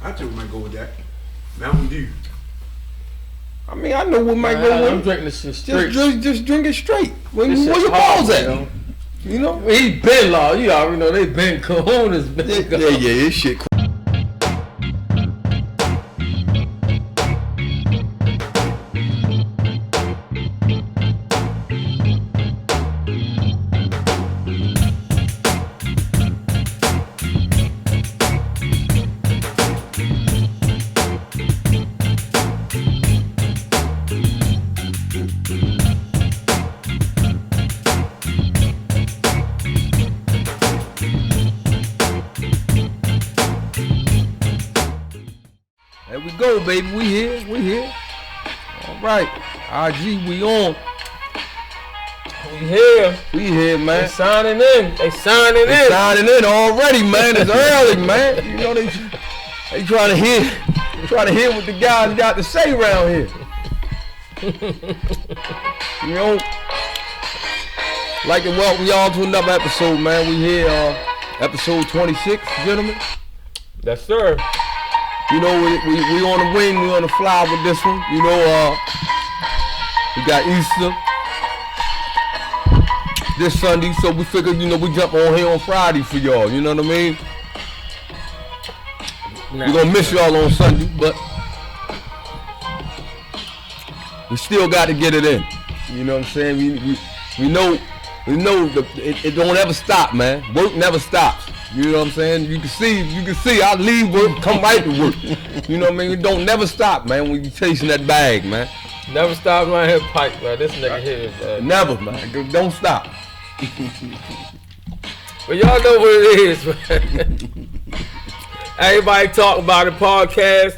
I think we might go with that. Mountain Dew. I mean, I know what might go with. I'm drinking this shit straight. Just drink it straight. Where your balls at? You know? He been law. You already know they been kahunas. Yeah, this shit cool. There we go, baby. We here. All right. RG, we on. We here, man. They signing in. Signing in already, man. It's early, man. You know they trying to hear what the guys got to say around here. You know, like to welcome y'all to another episode, man. We here, episode 26, gentlemen. Yes, sir. You know, we on the wing, we on the fly with this one. You know, we got Easter this Sunday, so we figured, you know, we jump on here on Friday for y'all. You know what I mean? We're gonna miss y'all on Sunday, but we still got to get it in. You know what I'm saying? We know it don't ever stop, man. Work never stops. You know what I'm saying? You can see, I leave work, come right to work. You know what I mean? It don't never stop, man, when you chasing that bag, man. Never stop around here, pipe, man. This nigga here, man. Never, man. Don't stop. But y'all know what it is, man. Everybody Talk About It podcast.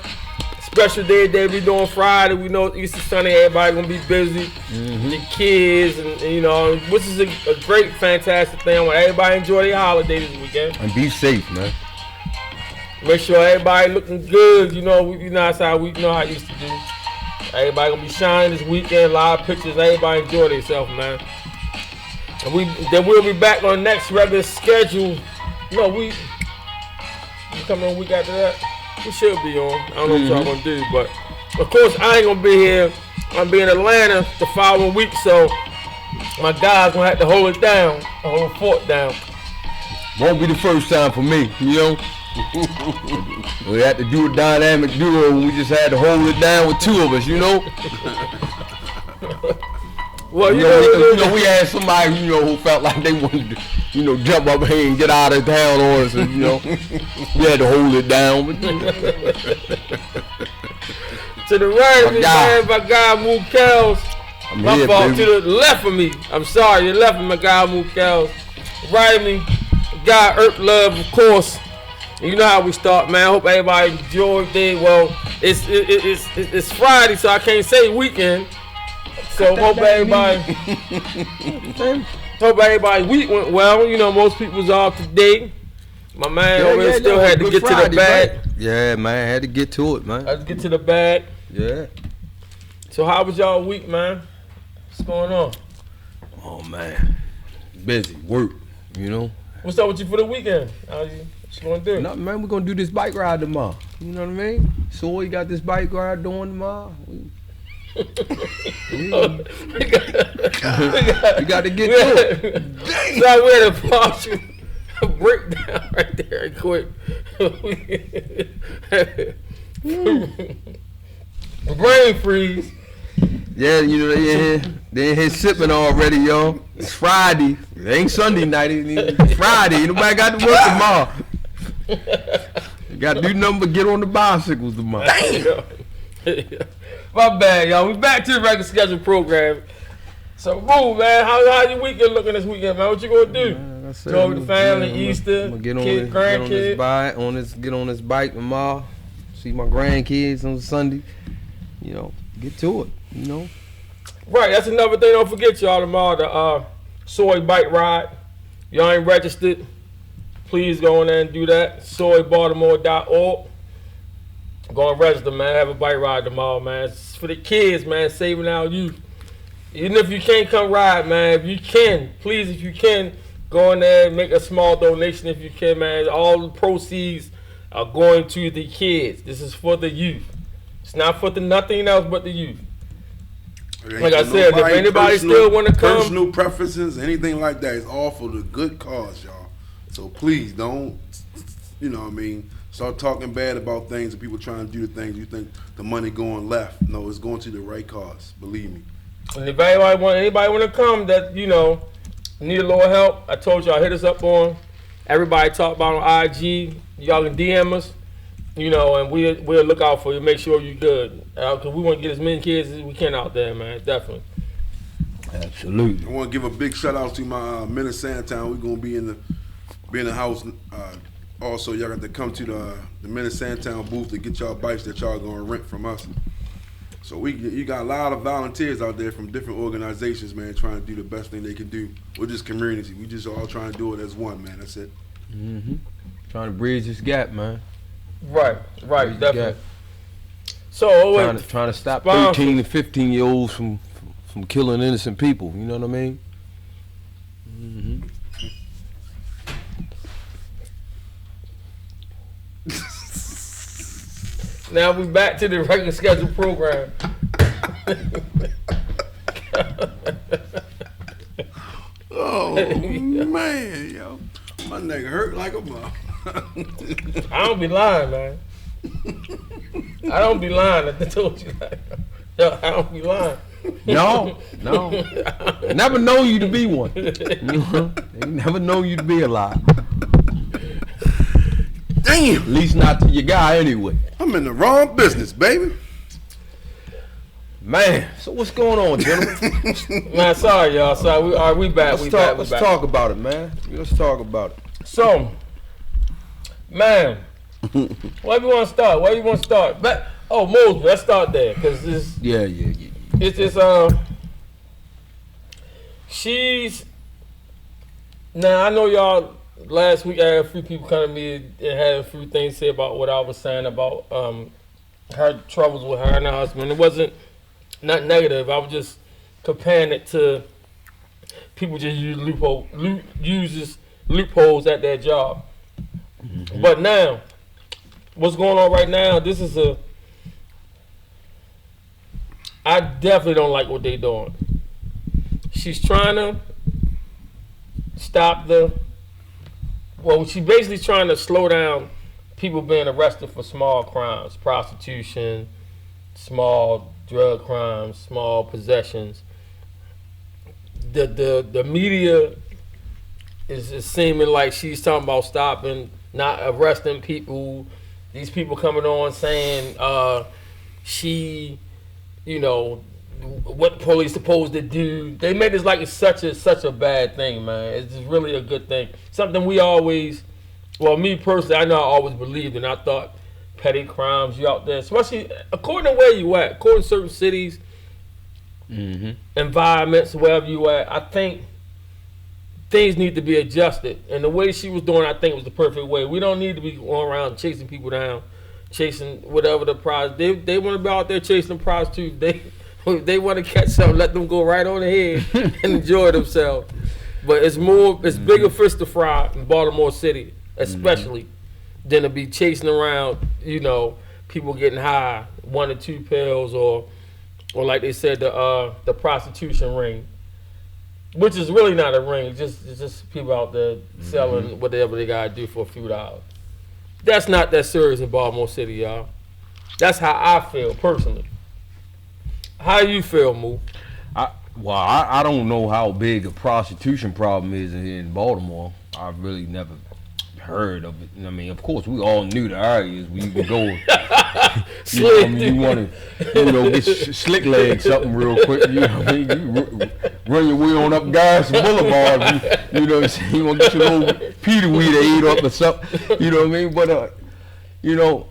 Special day they be doing Friday. We know Easter Sunday, everybody gonna be busy. Mm-hmm. The kids and you know, which is a great, fantastic thing. I want everybody enjoy their holiday this weekend. And be safe, man. Make sure everybody looking good. You know that's how we know how I used to do. Everybody gonna be shining this weekend. Live pictures. Everybody enjoy themselves, man. And we'll be back on the next regular schedule. You know, we come on a week after that. We should be on. I don't know what y'all gonna do, but of course I ain't gonna be here. I'm gonna be in Atlanta the following week, so my guys gonna have to hold it down, hold the fort down. Won't be the first time for me, you know. We had to do a dynamic duo and we just had to hold it down with two of us, you know. Well, you know, we had somebody, you know, who felt like they wanted to, you know, jump up here and get out of town on us, and, you know, we had to hold it down. To the right of me, man, my guy Mook Kells. My fault. Baby. To the left of me, I'm sorry, the left of my guy Mook Kells. Right of me, guy Earth Love, of course. You know how we start, man. I hope everybody enjoyed it. Well, it's Friday, so I can't say weekend. So hope everybody week went well. You know, most people was off today. My man still had to get Friday, to the bag. Man. Yeah, man, had to get to it, man. Had to get to the bag. Yeah. So how was y'all week, man? What's going on? Oh man, busy work. You know. What's up with you for the weekend? What you gonna do? Nothing, man. We're gonna do this bike ride tomorrow. You know what I mean? So you got this bike ride doing tomorrow. We got to get to it. So we had to pause a breakdown right there quick. Brain freeze. Yeah, you know, they in here sipping already, yo. It's Friday. It ain't Sunday night. It's Friday. Nobody got to work tomorrow. You got to do nothing but get on the bicycles tomorrow. My bad, y'all. We back to the regular schedule program. So, move, man. How your weekend looking this weekend, man? What you gonna do? Enjoy with the family, Easter, kids, grandkids. Get on this bike tomorrow. See my grandkids on Sunday. You know, get to it. You know. Right. That's another thing. Don't forget, y'all, tomorrow the soy bike ride. Y'all ain't registered. Please go in there and do that. soybaltimore.org. Go and register, man. Have a bike ride tomorrow, man. It's for the kids, man. Saving our youth. Even if you can't come ride, man, if you can, please, if you can, go in there and make a small donation if you can, man. All the proceeds are going to the kids. This is for the youth. It's not for nothing else but the youth. Like I said, if anybody still want to come, personal preferences, anything like that, it's all for the good cause, y'all. So please don't, you know what I mean, start talking bad about things and people trying to do the things you think the money going left. No, it's going to the right cause. Believe me. And if anybody want to come that, you know, need a little help, I told y'all, hit us up on Everybody Talk About on IG. Y'all can DM us, you know, and we'll look out for you. Make sure you're good. Because we want to get as many kids as we can out there, man. Definitely. Absolutely. I want to give a big shout out to my men in Sandtown. We're going to be in the house. Also, y'all got to come to the men in Sandtown booth to get y'all bikes that y'all going to rent from us. So you got a lot of volunteers out there from different organizations, man, trying to do the best thing they can do. We're just community. We just all trying to do it as one, man. That's it. Mm-hmm. Trying to bridge this gap, man. Right, definitely. So trying to stop 13 and 15-year-olds from killing innocent people. You know what I mean? Mm-hmm. Now we back to the regular scheduled program. Oh man, yo, my nigga hurt like a mother. I don't be lying, man. I don't be lying. I told you that. Yo, I don't be lying. No. Never know you to be one. They never know you to be a lie. Damn. At least not to your guy anyway. I'm in the wrong business, baby. Man, so what's going on, gentlemen? Man, sorry, y'all. Sorry, we back. Let's talk about it, man. Let's talk about it. So, man, where do you want to start? Mosby, let's start there, cause this. Yeah. It's she's. Now I know y'all. Last week I had a few people come to me and had a few things to say about what I was saying about her troubles with her and her husband. It wasn't not negative. I was just comparing it to people just use loopholes at their job. Mm-hmm. But now, what's going on right now? I definitely don't like what they're doing. She's trying to stop she's basically trying to slow down people being arrested for small crimes, prostitution, small drug crimes, small possessions. The media is seeming like she's talking about stopping, not arresting people. These people coming on saying she, you know, what the police supposed to do. They made this like it's such a bad thing, man. It's just really a good thing. Something we always, me personally, I know I always believed in. I thought petty crimes, you out there, especially according to where you at, according to certain cities, environments, wherever you at, I think things need to be adjusted. And the way she was doing, I think was the perfect way. We don't need to be going around chasing people down, chasing whatever the prize. They want to be out there chasing prostitutes. They want to catch something, let them go right on ahead and enjoy themselves. But it's bigger fish to fry in Baltimore City, especially, than to be chasing around, you know, people getting high, 1 or 2 pills, or like they said, the prostitution ring, which is really not a ring. It's just people out there selling whatever they gotta do for a few dollars. That's not that serious in Baltimore City, y'all. That's how I feel personally. How you feel, Moo? I don't know how big a prostitution problem is in Baltimore. I've really never heard of it. I mean, of course, we all knew the areas where you could go. You want to, get slick leg something real quick. You know what I mean? You run your way on up Garrison Boulevard. You know what I'm saying? You want to get your little Peter weed to eat up or something. You know what I mean? But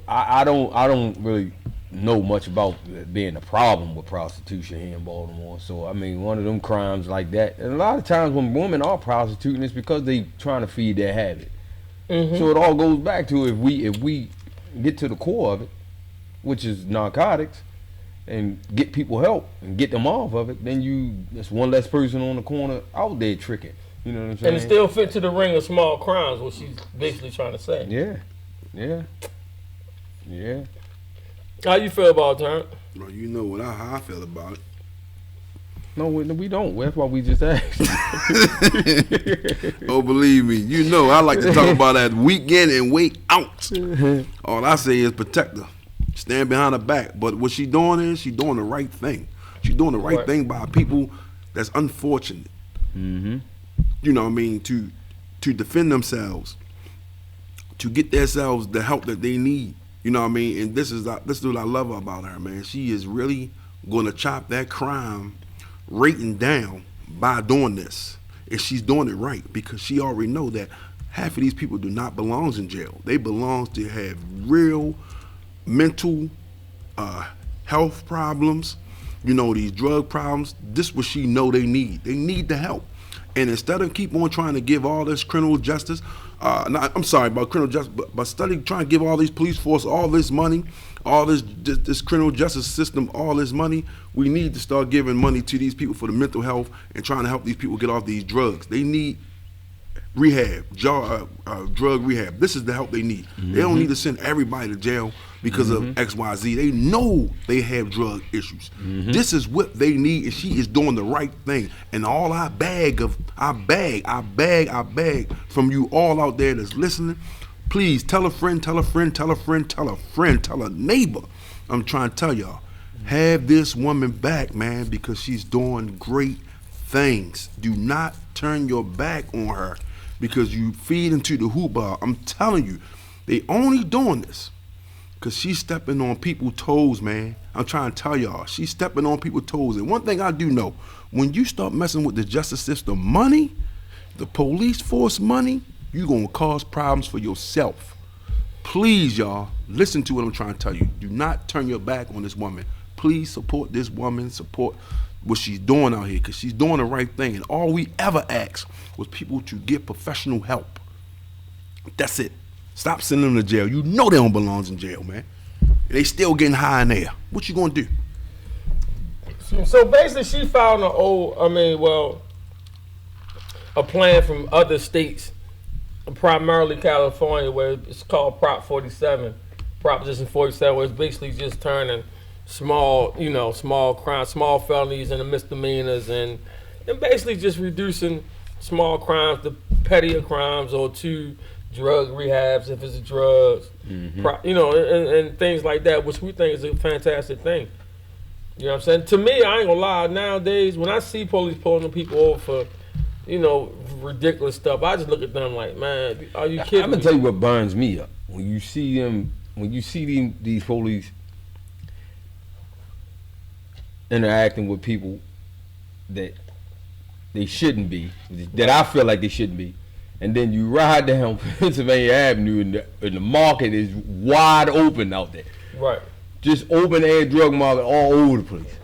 I don't really know much about being a problem with prostitution here in Baltimore. So I mean, one of them crimes like that, and a lot of times when women are prostituting, it's because they trying to feed their habit. So it all goes back to if we get to the core of it, which is narcotics, and get people help and get them off of it, then that's one less person on the corner out there tricking. You know what I'm saying? And it still fit to the ring of small crimes, what she's basically trying to say. Yeah. Yeah. How you feel about it, Turn? Bro, you know how I feel about it. No, we don't. That's why we just asked. Oh, believe me, you know I like to talk about that week in and week out. All I say is protect her, stand behind her back. But what she doing is she doing the right thing. She doing the right thing by people that's unfortunate. Mm-hmm. You know what I mean? To defend themselves, to get themselves the help that they need. You know what I mean? And this is what I love about her, man. She is really going to chop that crime rating down by doing this. And she's doing it right because she already know that half of these people do not belong in jail. They belong to have real mental health problems, you know, these drug problems. This is what she know they need. They need the help. And instead of keep on trying to give all this criminal justice, I'm sorry about criminal justice, but study trying to give all these police force all this money, all this criminal justice system all this money, we need to start giving money to these people for the mental health and trying to help these people get off these drugs. They need rehab, drug rehab. This is the help they need. Mm-hmm. They don't need to send everybody to jail because of XYZ. They know they have drug issues. Mm-hmm. This is what they need, and she is doing the right thing. And all I beg from you all out there that's listening, please tell a friend, tell a friend, tell a friend, tell a friend, tell a neighbor. I'm trying to tell y'all, have this woman back, man, because she's doing great things. Do not turn your back on her because you feed into the hoopah. I'm telling you, they only doing this because she's stepping on people's toes, man. I'm trying to tell y'all, she's stepping on people's toes. And one thing I do know, when you start messing with the justice system money, the police force money, you're going to cause problems for yourself. Please, y'all, listen to what I'm trying to tell you. Do not turn your back on this woman. Please support this woman, support what she's doing out here, because she's doing the right thing. And all we ever asked was people to get professional help. That's it. Stop sending them to jail. You know they don't belong in jail, man. They still getting high in there. What you gonna do? So basically, she found a plan from other states, primarily California, where it's called Proposition 47, where it's basically just turning small crimes, small felonies into misdemeanors, and basically just reducing small crimes to pettier crimes or to drug rehabs if it's drugs, and things like that, which we think is a fantastic thing. You know what I'm saying? To me, I ain't gonna lie, nowadays, when I see police pulling people over for, ridiculous stuff, I just look at them like, man, are you kidding me? I'm gonna tell you what burns me up. When you see these police interacting with people that they shouldn't be, that I feel like they shouldn't be, and then you ride down Pennsylvania Avenue and the market is wide open out there. Right. Just open air drug market all over the place.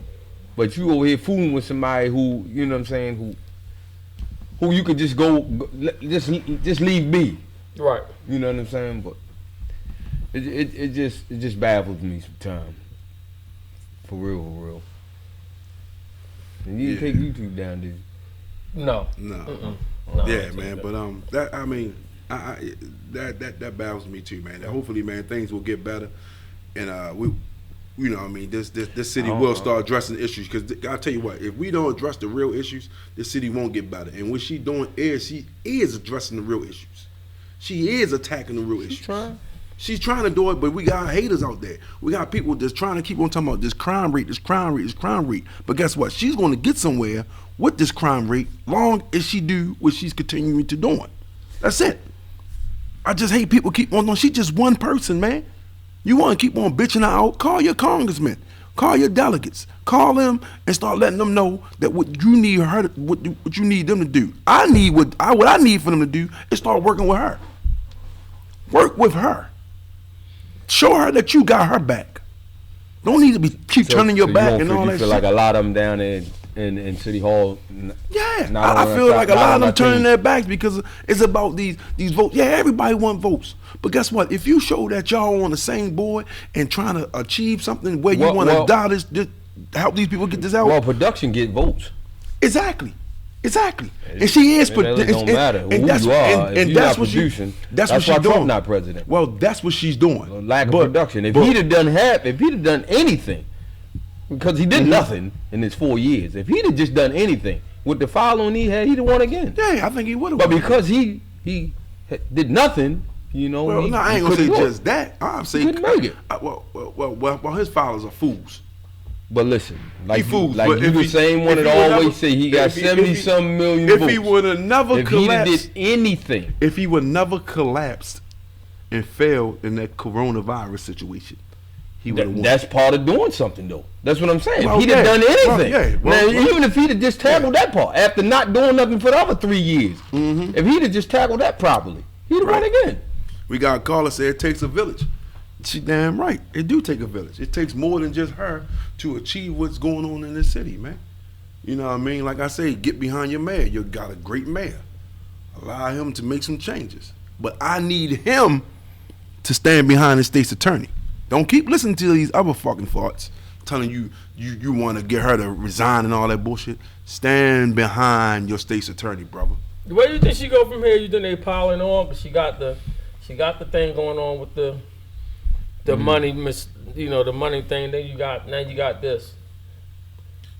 But you over here fooling with somebody who, you know what I'm saying, who you could just just leave be. Right. You know what I'm saying? But it just baffles me sometimes. For real. And you didn't take YouTube down, did you? No. No, yeah, man. But that baffles me too, man. Hopefully, man, things will get better, and this city will start addressing issues. Because I'll tell you what, if we don't address the real issues, this city won't get better. And what she doing is she is addressing the real issues. She is attacking the real issues. She's trying to do it, but we got haters out there. We got people that's trying to keep on talking about this crime rate. But guess what? She's going to get somewhere with this crime rate long as she do what she's continuing to doing. That's it. I just hate people keep on. She's just one person, man. You want to keep on bitching her out? Call your congressman. Call your delegates. Call them and start letting them know that what you need what you need them to do. What I need for them to do is start working with her. Work with her. Show her that you got her back. Don't need to keep turning your back and all that shit. You feel like a lot of them down there in City Hall. Yeah, I feel like a lot of them turning their backs because it's about these votes. Yeah, everybody want votes. But guess what? If you show that y'all on the same board and trying to achieve something where you want to help these people get this out. Well, production get votes. Exactly. Exactly, and she is. It don't matter who you are. If that's what producing. That's what she's doing. Trump not president. Well, that's what she's doing. Lack of production. If he'd have done anything, because he did nothing in his 4 years. If he'd have just done anything with the following he had, he'd have won again. Yeah, I think he would have. But because he did nothing, you know. Well, no, I ain't gonna say just that. I'm saying he couldn't make it. Well, his followers are fools. But listen, like you the same one that always say he got 70-some million votes. If he would have never collapsed, he did anything. If he would never collapsed and failed in that coronavirus situation, he would have won. That's part of doing something, though. That's what I'm saying. Well, if he'd have done anything, even if he'd have just tackled that part, after not doing nothing for the other 3 years, if he'd have just tackled that properly, he'd have won again. We got a caller say it takes a village. She damn right. It do take a village. It takes more than just her to achieve what's going on in this city, man. You know what I mean? Like I say, get behind your mayor. You got a great mayor. Allow him to make some changes. But I need him to stand behind the state's attorney. Don't keep listening to these other fucking thoughts telling you want to get her to resign and all that bullshit. Stand behind your state's attorney, brother. Where do you think she go from here? You think they piling on? Cause she got the thing going on with the money, the money thing. Then you got this.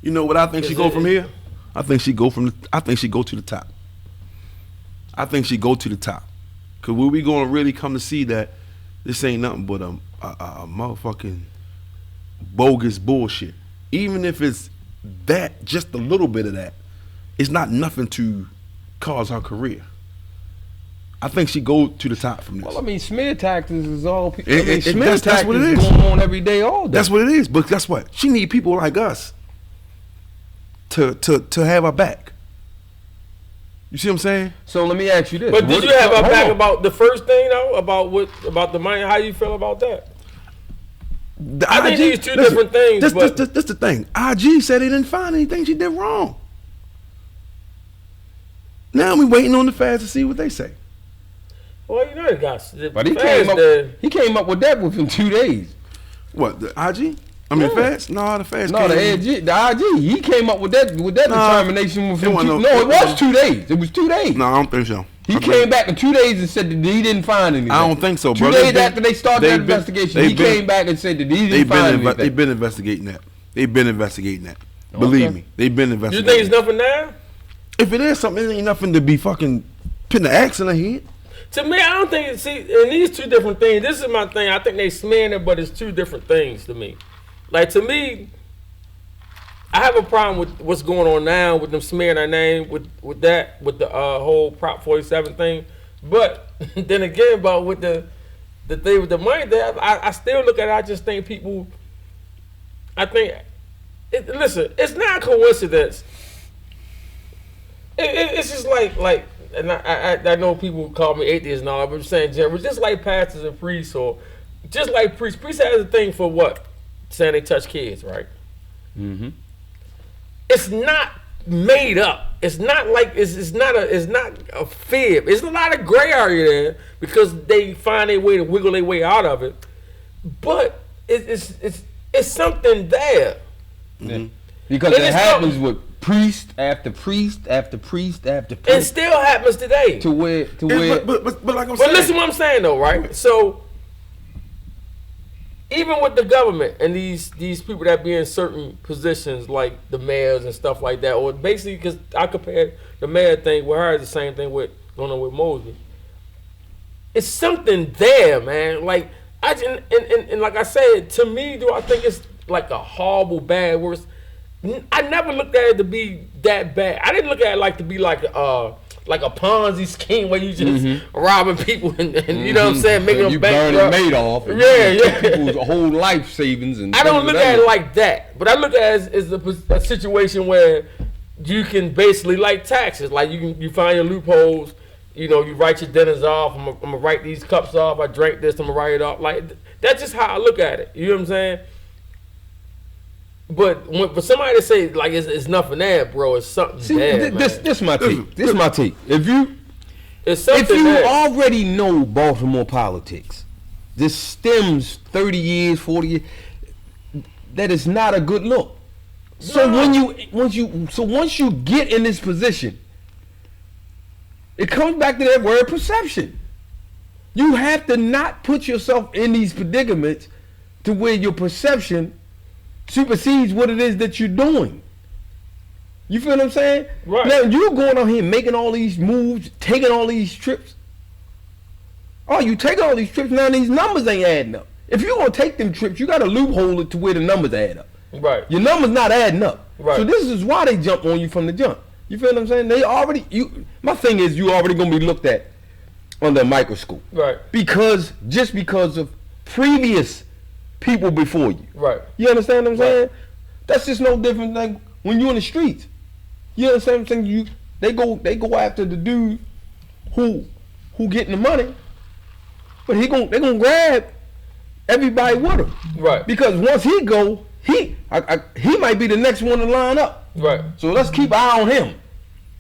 You know what I think she go from here? I think she go to the top. I think she go to the top. Cause where we gonna really come to see that this ain't nothing but a motherfucking bogus bullshit. Even if it's that, just a little bit of that, it's not nothing to cause her career. I think she go to the top from this. Well, I mean, smear tactics is all people. That's what it is. Going on every day, all day. That's what it is. But guess what? She need people like us to have her back. You see what I'm saying? So let me ask you this. But did you have her back about the first thing though? About the money? How you feel about that? I think these two different things. That's the thing. IG said he didn't find anything she did wrong. Now we waiting on the feds to see what they say. Well, you know it got. But he came up with that within 2 days. What, the IG? I mean, feds? No, the feds. No, the IG. He came up with that determination within it was 2 days. It was 2 days. No, I don't think so. He came back in 2 days and said that he didn't find anything. I don't think so, bro. 2 days after they started that investigation, he came back and said that he didn't find anything. They've been investigating that. Believe me, they've been investigating. You think it's nothing now? If it is something, it ain't nothing to be fucking putting the axe in the head. To me, I don't think. See, in these two different things, this is my thing. I think they smearing it, but it's two different things to me. Like to me, I have a problem with what's going on now with them smearing our name with the whole Prop 47 thing. But then again, about with the thing with the money, there, I still look at it. I just think people. I think, listen, it's not a coincidence. It's just like, and I know people call me atheist and all, but I'm saying general, just like pastors and priests, or just like priests. Priests has a thing for what? Saying they touch kids, right? Mm-hmm. It's not made up. It's not like it's not a fib. It's a lot of gray area there because they find a way to wiggle their way out of it. But it's something there. Mm-hmm. Because it happens with priest after priest after priest after priest. It still happens today. To where but like I'm saying. But listen what I'm saying though, right? So even with the government and these people that be in certain positions like the mayors and stuff like that, or basically because I compared the mayor thing with her, the same thing with going on with Mosby. It's something there, man. Like and like I said, to me, do I think it's like a horrible bad worse? I never looked at it to be that bad. I didn't look at it like to be like a Ponzi scheme where you just robbing people and you know what I'm saying, making them bankrupt. You burning Madoff. Yeah. People's whole life savings and. I don't look at it like that, but I look at it as a situation where you can basically like taxes, like you find your loopholes. You know, you write your dinners off. I'm gonna write these cups off. I drank this. I'm gonna write it off. Like that's just how I look at it. You know what I'm saying? But for somebody to say like it's nothing there, bro, it's something there. This my take. This my take. If you there. already know Baltimore politics, this stems 30 years, 40 years. That is not a good look. So once you get in this position, it comes back to that word perception. You have to not put yourself in these predicaments to where your perception supersedes what it is that you're doing. You feel what I'm saying? Right. Now you're going out here making all these moves, taking all these trips. Oh, you taking all these trips, now these numbers ain't adding up. If you're gonna take them trips, you gotta loophole it to where the numbers add up. Right. Your numbers not adding up. Right. So this is why they jump on you from the jump. You feel what I'm saying? My thing is you already gonna be looked at under a microscope. Right. Because of previous people before you. Right. You understand what I'm saying? Right. That's just no different than when you're in the streets. You understand what I'm saying? They go after the dude who getting the money, but they gonna grab everybody with him. Right. Because once he go, he might be the next one to line up. Right. So let's keep an eye on him.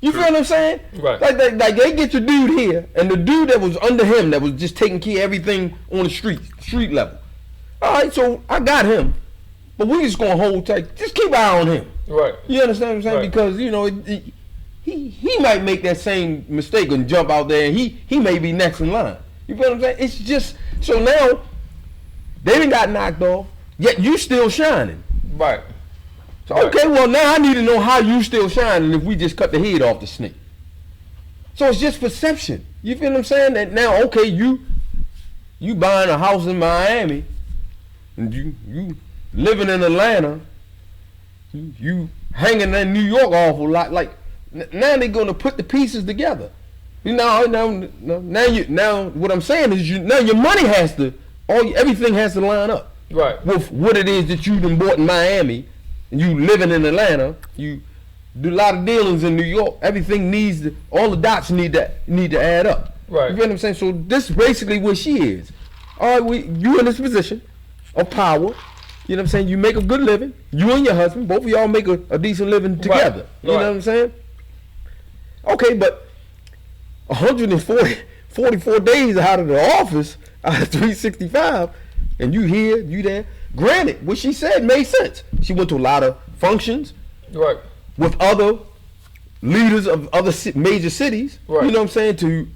You feel what I'm saying? Right. Like they get your dude here, and the dude that was under him that was just taking care of everything on the street level. All right, so I got him, but we just gonna hold tight. Just keep an eye on him. Right. You understand what I'm saying? Right. Because he might make that same mistake and jump out there, and he may be next in line. You feel what I'm saying? It's just so now they done got knocked off, yet you still shining. Right. So okay, well now I need to know how you still shining if we just cut the head off the snake. So it's just perception. You feel what I'm saying? That now okay, you buying a house in Miami, and you living in Atlanta, you hanging in New York awful lot. Like now they're gonna put the pieces together. Now what I'm saying is now your money has to everything has to line up. Right. With what it is that you done bought in Miami, and you living in Atlanta, you do a lot of dealings in New York. Everything all the dots need to add up. Right. You feel what I'm saying? So this is basically where she is. All right, you in this position of power. You know what I'm saying? You make a good living. You and your husband, both of y'all make a decent living together. Right. You know what I'm saying? Okay, but 144 days out of the office, out of 365, and you here, you there. Granted, what she said made sense. She went to a lot of functions, Right. with other leaders of other major cities. Right. You know what I'm saying? To,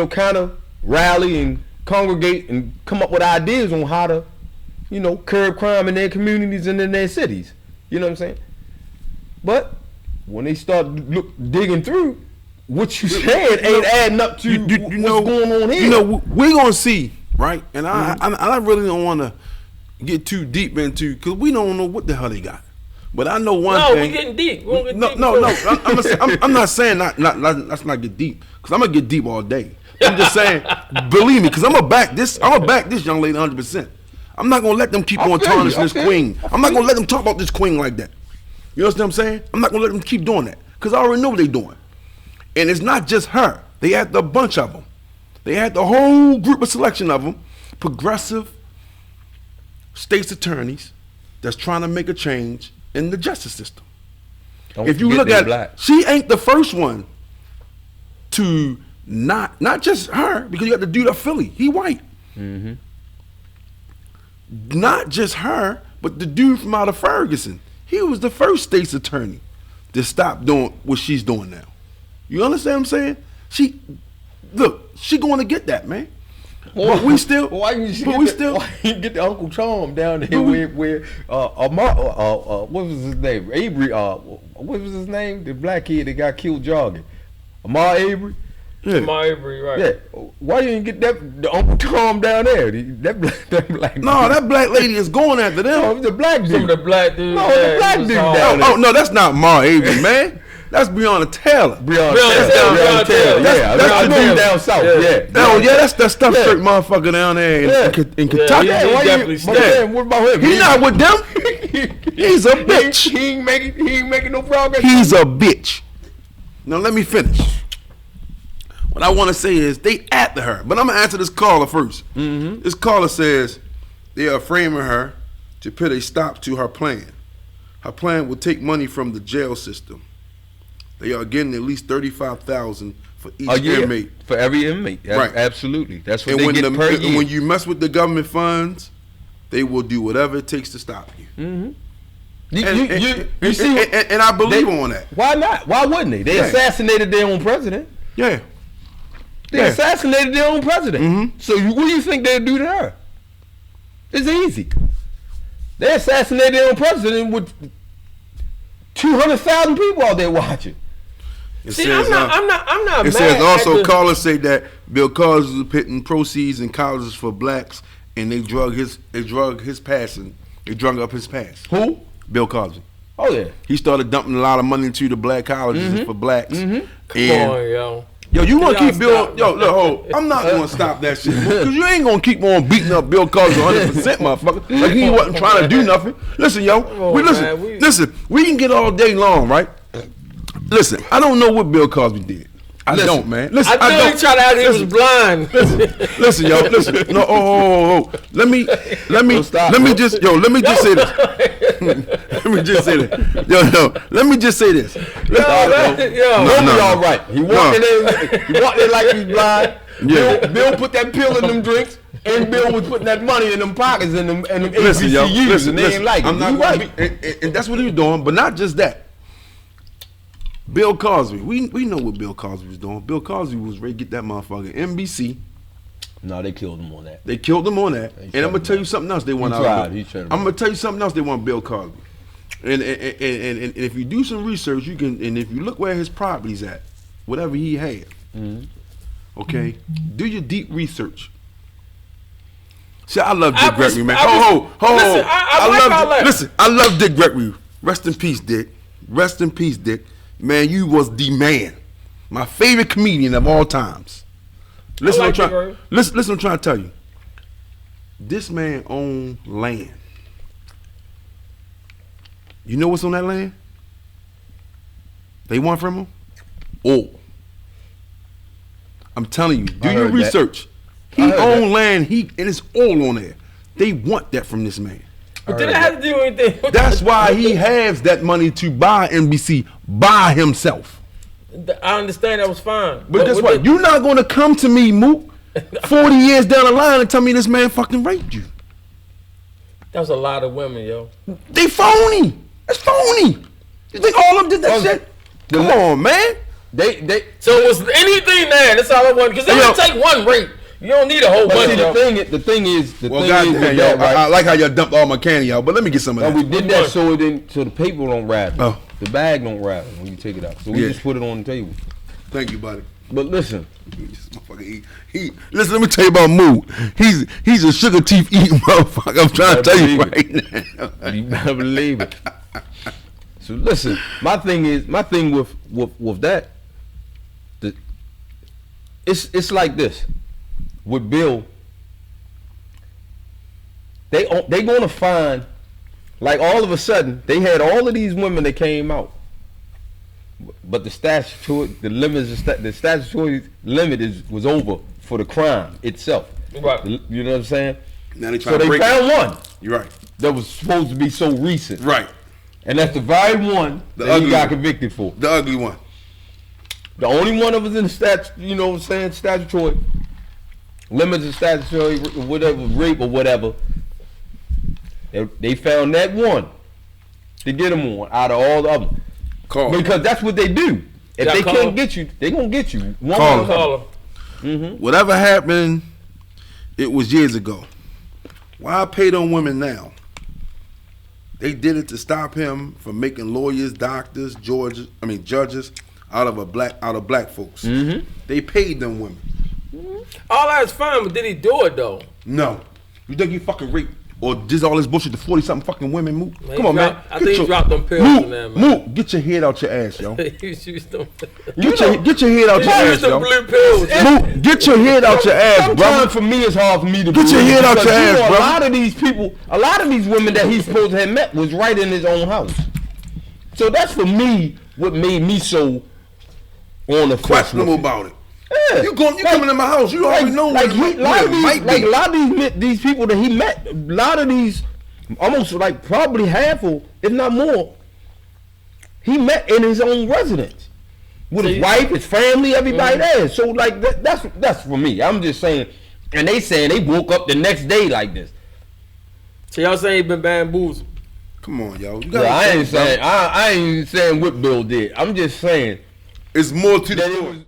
kind of rally and congregate and come up with ideas on how to, curb crime in their communities and in their cities. You know what I'm saying? But when they start digging through, what you said ain't adding up to what's going on here. We're gonna see, right? And I really don't want to get too deep into, because we don't know what the hell they got. But I know one thing. No, we getting deep. We don't get deep. No. I'm not saying let's not get deep, because I'm gonna get deep all day. I'm just saying, believe me, because I'm gonna back this young lady 100%. I'm not gonna let them keep on tarnishing this queen. I'm not gonna let them talk about this queen like that. You understand what I'm saying? I'm not gonna let them keep doing that, because I already know what they're doing. And it's not just her. They had a bunch of them. They had the whole group of selection of them, progressive state's attorneys that's trying to make a change in the justice system. If you look at it, she ain't the first one to not just her, because you got the dude of Philly, he white. Mm-hmm. Not just her, but the dude from out of Ferguson. He was the first state's attorney to stop doing what she's doing now. You understand what I'm saying? She going to get that, man. But we still. Why you get the Uncle Tom down there where what was his name? Avery. What was his name? The black kid that got killed jogging. Ahmaud Avery. Yeah. Ahmaud Avery, right? Yeah. Why you didn't get the Uncle Tom down there? That black. No, that black lady is going after them. No, it was the black dude. Some of the black dudes. No, the black dude down there. Oh no, that's not Ahmaud Avery, man. That's Breonna Taylor. Breonna Taylor. That's dude down south. Yeah. Oh yeah, that's that stuff shirt motherfucker down there in Kentucky. What about him? He's not with them. He's a bitch. He ain't making no progress. He's a bitch. Now let me finish. What I want to say is they after her, but I'm gonna answer this caller first. Mm-hmm. This caller says they are framing her to put a stop to her plan. Her plan will take money from the jail system. They are getting at least $35,000 for each inmate. For every inmate, right? Absolutely, that's what they get per year. And when you mess with the government funds, they will do whatever it takes to stop you. Mm-hmm. You see, and I believe on that. Why not? Why wouldn't they? They assassinated their own president. Yeah. They assassinated their own president. Mm-hmm. So what do you think they'd do to her? It's easy. They assassinated their own president with 200,000 people out there watching. I'm not. It says also callers say that Bill Cosby was pitting proceeds and colleges for blacks, and they drug his passing. They drug up his past. Who? Bill Cosby. Oh yeah. He started dumping a lot of money into the black colleges for blacks. Come on, yo. Yo, you want to keep Bill? Yo, look, I'm not going to stop that shit because you ain't going to keep on beating up Bill Cosby 100%, motherfucker. Like he wasn't trying to do nothing. Listen, yo, listen. We can get all day long, right? Listen, I don't know what Bill Cosby did. I don't, man. Listen, I know he tried to act he was blind. Listen, yo, listen. No, let me just say this. Let me just say this. Yo, let me just say this. No, all right. He walked in like he's blind. Yeah. Bill put that pill in them drinks, and Bill was putting that money in them pockets and them HBCUs, and they ain't like it. I'm not right, and that's what he was doing. But not just that. Bill Cosby, we know what Bill Cosby was doing. Bill Cosby was ready to get that motherfucker NBC. No, they killed him on that. They killed him on that. And I'm gonna tell you something else they want out of him. I'm gonna tell you something else they want Bill Cosby. And if you do some research, you can. And if you look where his property's at, whatever he had, okay, do your deep research. See, I love Dick Gregory, man. Listen, I love Dick Gregory. Rest in peace, Dick. Rest in peace, Dick. Man, you was the man. My favorite comedian of all times. Listen, what I'm trying to tell you. This man owned land. You know what's on that land? They want from him? Oil. I'm telling you, do your research. He owned land, and it's oil on there. They want that from this man. But did it have to do anything? That's why he has that money to buy NBC by himself. I understand that was fine. But guess what? You're not going to come to me, Mook, 40 years down the line and tell me this man fucking raped you. That was a lot of women, yo. They phony. That's phony. You think all of them did that shit? Come on, man. So it was anything there. That's all I wanted. Because they don't take one rape. You don't need a whole bunch. The thing is, I like how you dumped all my candy out, but let me get some of that. We did that so the paper don't rattle. Oh. The bag don't rattle when you take it out. So we just put it on the table. Thank you, buddy. But listen. Listen, let me tell you about Moo. He's a sugar teeth eating motherfucker. I'm trying to tell you right now. You better believe it. So listen, my thing with that, it's like this. With Bill, they gonna find, like all of a sudden they had all of these women that came out, but the statutory limit was over for the crime itself. Right. You know what I'm saying? Now they so they found one. You're right. That was supposed to be so recent. Right. And that's the very one that he got convicted for. The ugly one. The only one that was in the statutory limits of statutory, whatever, rape or whatever. They found that one to get him on out of all the other. Because that's what they do. If they can't get you, they gonna get you. Call him. Whatever happened, it was years ago. Why pay them women now? They did it to stop him from making lawyers, doctors, judges out of black folks. They paid them women. All that's fine, but did he do it though? No. You think he fucking raped or did all this bullshit to 40-something fucking women? Move. Come on, man. I think he dropped them pills in there, man. Move. Get your head out your ass, yo. Get your head out your ass, yo. Blue pills. Move. Get your head out your ass, bro. Sometimes for me, it's hard for me to get your head out your ass, bro. A lot of these people, a lot of these women that he's supposed to have met was right in his own house. So that's for me what made me so on the questionable about it. Yeah. You coming in my house, you already know a lot of these people that he met, a lot of these, almost like probably half or if not more, he met in his own residence with his wife, his family, everybody there. So like that's for me. I'm just saying, and they saying they woke up the next day like this. So y'all saying he been bamboozled? Come on, yo. You Bro, gotta I ain't bro. saying I ain't even saying what Bill did. I'm just saying It's more to the that it story. was